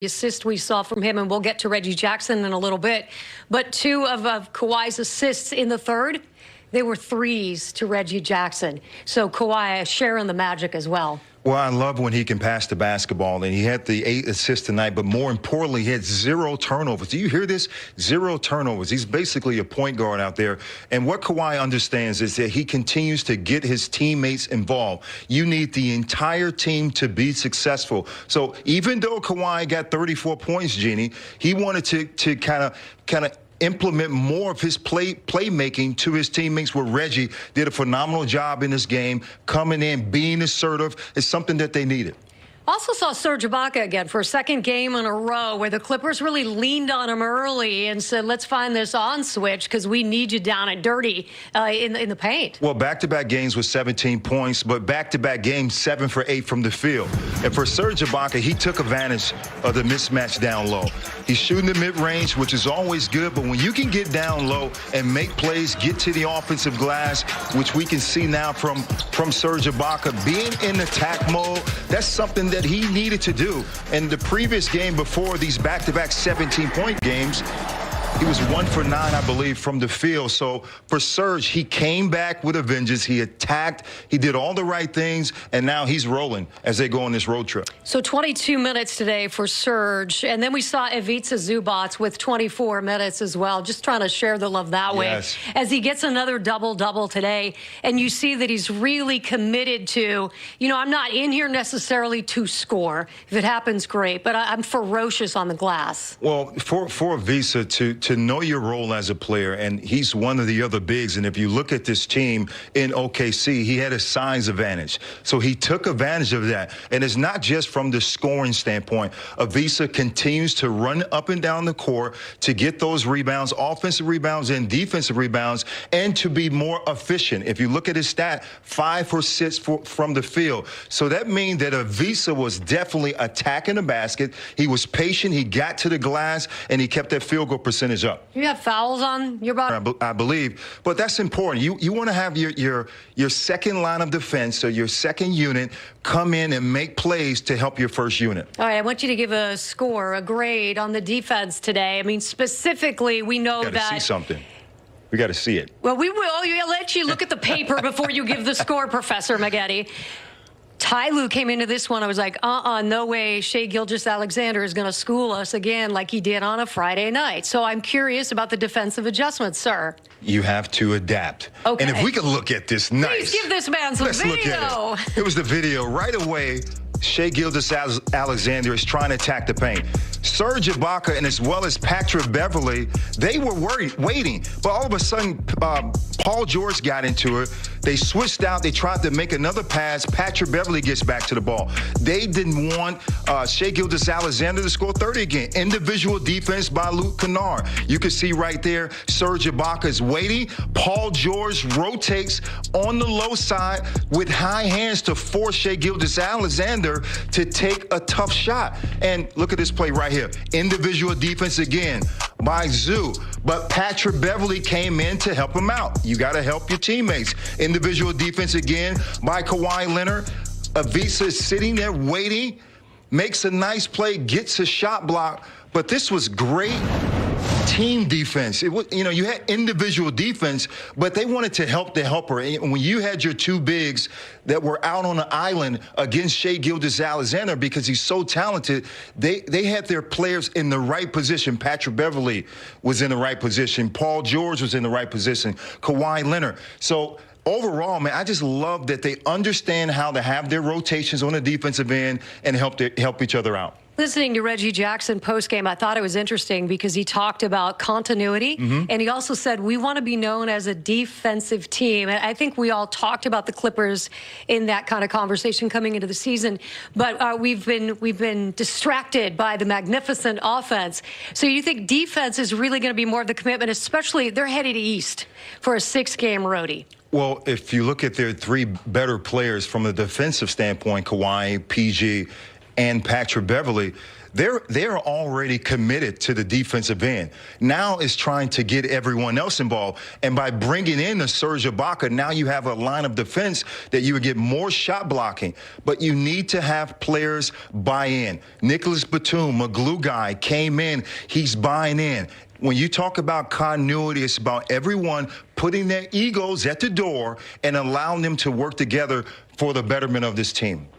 assist we saw from him, and we'll get to Reggie Jackson in a little bit. But two of Kawhi's assists in the third, they were threes to Reggie Jackson. So Kawhi sharing the magic as well. Well, I love when he can pass the basketball, and he had the 8 assists tonight, but more importantly, he had 0 turnovers. Do you hear this? 0 turnovers. He's basically a point guard out there, and what Kawhi understands is that he continues to get his teammates involved. You need the entire team to be successful. So even though Kawhi got 34 points, Jeannie, he wanted to kind of implement more of his playmaking to his teammates, where Reggie did a phenomenal job in this game, coming in, being assertive. Is something that they needed. Also saw Serge Ibaka again for a second game in a row where the Clippers really leaned on him early and said, let's find this on switch because we need you down and dirty in the paint. Well, back-to-back games with 17 points, but back-to-back games 7 for 8 from the field. And for Serge Ibaka, he took advantage of the mismatch down low. He's shooting the mid-range, which is always good, but when you can get down low and make plays, get to the offensive glass, which we can see now from Serge Ibaka, being in attack mode, that's something that he needed to do. And the previous game before these back-to-back 17-point games, he was 1 for 9, I believe, from the field. So for Serge, he came back with a vengeance. He attacked. He did all the right things, and now he's rolling as they go on this road trip. So 22 minutes today for Serge. And then we saw Ivica Zubac with 24 minutes as well, just trying to share the love that way. As he gets another double-double today, and you see that he's really committed to, I'm not in here necessarily to score. If it happens, great, but I'm ferocious on the glass. Well, for Ivica to know your role as a player, and he's one of the other bigs, and if you look at this team in OKC, he had a size advantage. So he took advantage of that. And it's not just from the scoring standpoint. Ivica continues to run up and down the court to get those rebounds, offensive rebounds and defensive rebounds, and to be more efficient. If you look at his stat, 5 for 6 from the field. So that means that Ivica was definitely attacking the basket. He was patient, he got to the glass, and he kept that field goal percentage up. You have fouls on your body? I believe, but that's important. You want to have your second line of defense, or your second unit, come in and make plays to help your first unit. All right, I want you to give a score, a grade on the defense today. I mean, specifically, we know that. We got to see something. We got to see it. Well, we will. I'll let you look at the paper before you give the score, Professor Maggette. Ty Lue came into this one. I was like, no way Shai Gilgeous-Alexander is going to school us again like he did on a Friday night. So I'm curious about the defensive adjustments, sir. You have to adapt. Okay. And if we can look at this Please give this man some video. Look at it. It was the video right away. Shai Gilgeous-Alexander is trying to attack the paint. Serge Ibaka, and as well as Patrick Beverley, they were waiting. But all of a sudden, Paul George got into it. They switched out. They tried to make another pass. Patrick Beverley gets back to the ball. They didn't want Shai Gilgeous-Alexander to score 30 again. Individual defense by Luke Kennard. You can see right there, Serge Ibaka is waiting. Paul George rotates on the low side with high hands to force Shai Gilgeous-Alexander to take a tough shot. And look at this play right here. Individual defense again by Zoo. But Patrick Beverley came in to help him out. You got to help your teammates. Individual defense again by Kawhi Leonard. Ivica is sitting there waiting, makes a nice play, gets a shot block. But this was great team defense. It was, you had individual defense, but they wanted to help the helper. And when you had your two bigs that were out on the island against Shai Gilgeous-Alexander, because he's so talented, they had their players in the right position. Patrick Beverley was in the right position. Paul George was in the right position. Kawhi Leonard. So overall, man, I just love that they understand how to have their rotations on the defensive end and help each other out. Listening to Reggie Jackson postgame, I thought it was interesting because he talked about continuity, and he also said we want to be known as a defensive team. And I think we all talked about the Clippers in that kind of conversation coming into the season, but we've been distracted by the magnificent offense. So you think defense is really going to be more of the commitment, especially they're headed east for a 6-game roadie? Well, if you look at their 3 better players from a defensive standpoint, Kawhi, PG, and Patrick Beverley, they're already committed to the defensive end. Now it's trying to get everyone else involved. And by bringing in the Serge Ibaka, now you have a line of defense that you would get more shot blocking. But you need to have players buy in. Nicholas Batum, a glue guy, came in. He's buying in. When you talk about continuity, it's about everyone putting their egos at the door and allowing them to work together for the betterment of this team.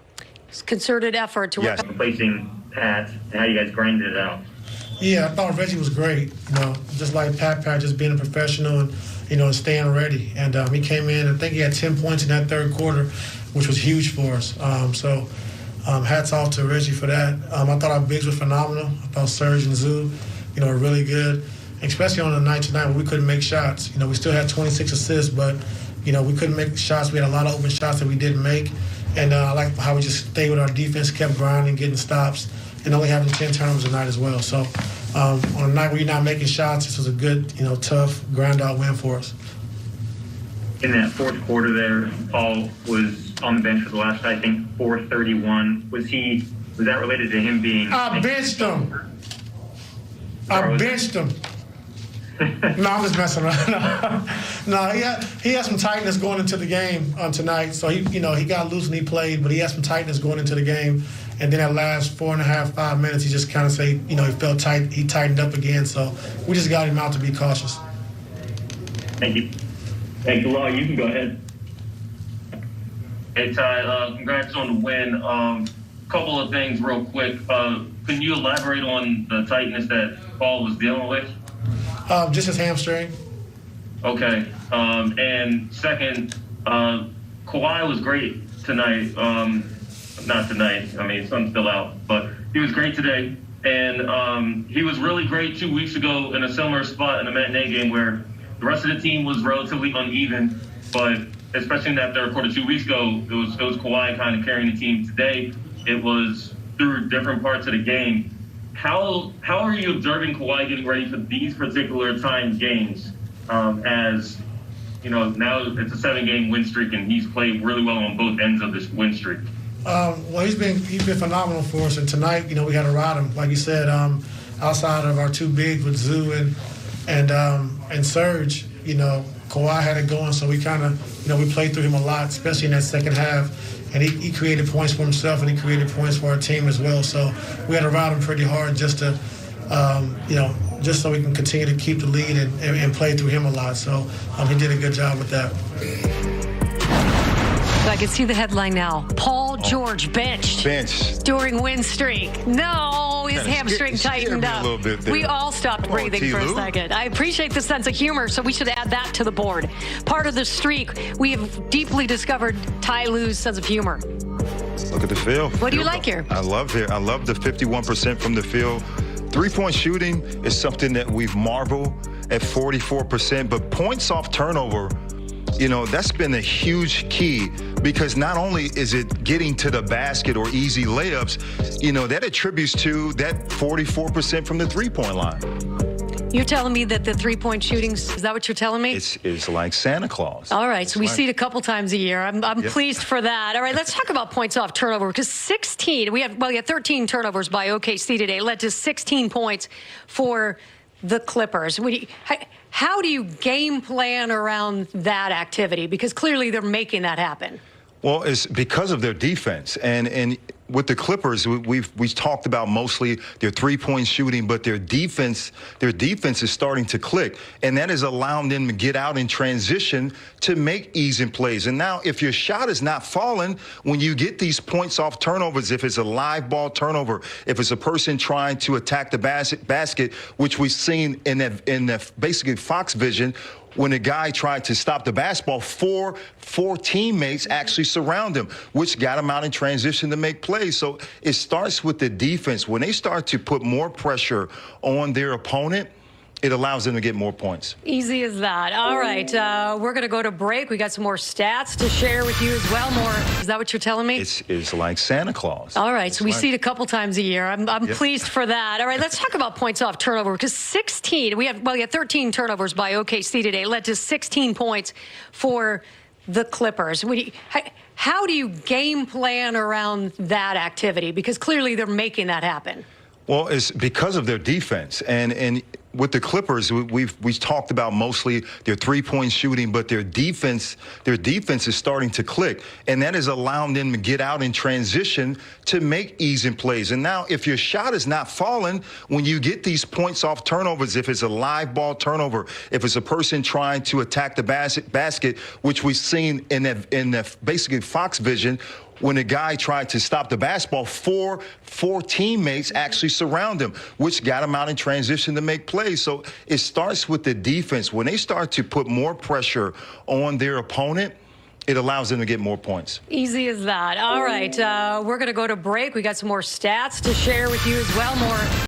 It's concerted effort to work. Replacing Pat, how you guys grinded it out. Yeah, I thought Reggie was great. Just like Pat, just being a professional and and staying ready. And he came in. I think he had 10 points in that third quarter, which was huge for us. So hats off to Reggie for that. I thought our bigs were phenomenal. I thought Serge and Zoo, were really good, especially on the night tonight when we couldn't make shots. We still had 26 assists, but we couldn't make shots. We had a lot of open shots that we didn't make. And I like how we just stayed with our defense, kept grinding, getting stops, and only having 10 turnovers a night as well. So on a night where you're not making shots, this was a good, tough, grind-out win for us. In that fourth quarter there, Paul was on the bench for the last, I think, 4:31. Was that related to him being... I benched him. No, I'm just messing around. No, he had some tightness going into the game tonight. So he got loose and he played, but he had some tightness going into the game. And then that last 4.5, 5 minutes, he just kind of he felt tight. He tightened up again. So we just got him out to be cautious. Thank you. Hey, Kawhi, you can go ahead. Hey, Ty, congrats on the win. Couple of things real quick. Can you elaborate on the tightness that Paul was dealing with? Just his hamstring. Okay. And second, Kawhi was great tonight. Not tonight. I mean, sun's still out. But he was great today. And he was really great 2 weeks ago in a similar spot in a matinee game where the rest of the team was relatively uneven. But especially in that third quarter 2 weeks ago, it was Kawhi kind of carrying the team. Today, it was through different parts of the game. How are you observing Kawhi getting ready for these particular timed games? As now it's a 7-game win streak, and he's played really well on both ends of this win streak. Well, he's been phenomenal for us, and tonight, we had to ride him, like you said. Outside of our two bigs with Zoo and Serge, Kawhi had it going, so we kind of, we played through him a lot, especially in that second half. And he created points for himself, and he created points for our team as well. So we had to ride him pretty hard just to, just so we can continue to keep the lead and play through him a lot. So he did a good job with that. I can see the headline now. Paul George benched during win streak. No, his hamstring tightened up. We all stopped breathing for a second. I appreciate the sense of humor, so we should add that to the board. Part of the streak, we have deeply discovered Ty Lue's sense of humor. Look at the field. What do you like here? I love the 51% from the field. Three-point shooting is something that we've marveled at 44%, but points off turnover, that's been a huge key, because not only is it getting to the basket or easy layups, that attributes to that 44% from the three-point line. You're telling me that the three-point shootings, is that what you're telling me? It's like Santa Claus. All right, so we see it a couple times a year. I'm pleased for that. All right, let's talk about points off turnover, because we had 13 turnovers by OKC today, led to 16 points for the Clippers. How do you game plan around that activity? Because clearly they're making that happen. Well, it's because of their defense. And with the Clippers, we've talked about mostly their three-point shooting, but their defense is starting to click. And that is allowing them to get out in transition to make easy plays. And now if your shot is not falling, when you get these points off turnovers, if it's a live ball turnover, if it's a person trying to attack the basket, which we've seen in the basically Fox vision, when a guy tried to stop the basketball, four teammates actually surround him, which got him out in transition to make plays. So it starts with the defense. When they start to put more pressure on their opponent, it allows them to get more points. Easy as that. All right, we're going to go to break. We got some more stats to share with you as well. Is that what you're telling me? It's like Santa Claus. All right, so we see it a couple times a year. I'm pleased for that. All right, let's talk about points off turnover, because 13 turnovers by OKC today, led to 16 points for the Clippers. How do you game plan around that activity? Because clearly they're making that happen. Well, it's because of their defense. And with the Clippers, we've talked about mostly their three-point shooting, but their defense is starting to click, and that is allowing them to get out in transition to make easy plays. And now, if your shot is not falling, when you get these points off turnovers, if it's a live ball turnover, if it's a person trying to attack the basket, which we've seen in the basically Fox vision, when a guy tried to stop the basketball, four teammates actually surround him, which got him out in transition to make plays. So it starts with the defense. When they start to put more pressure on their opponent, it allows them to get more points. Easy as that. All right, we're going to go to break. We got some more stats to share with you as well. More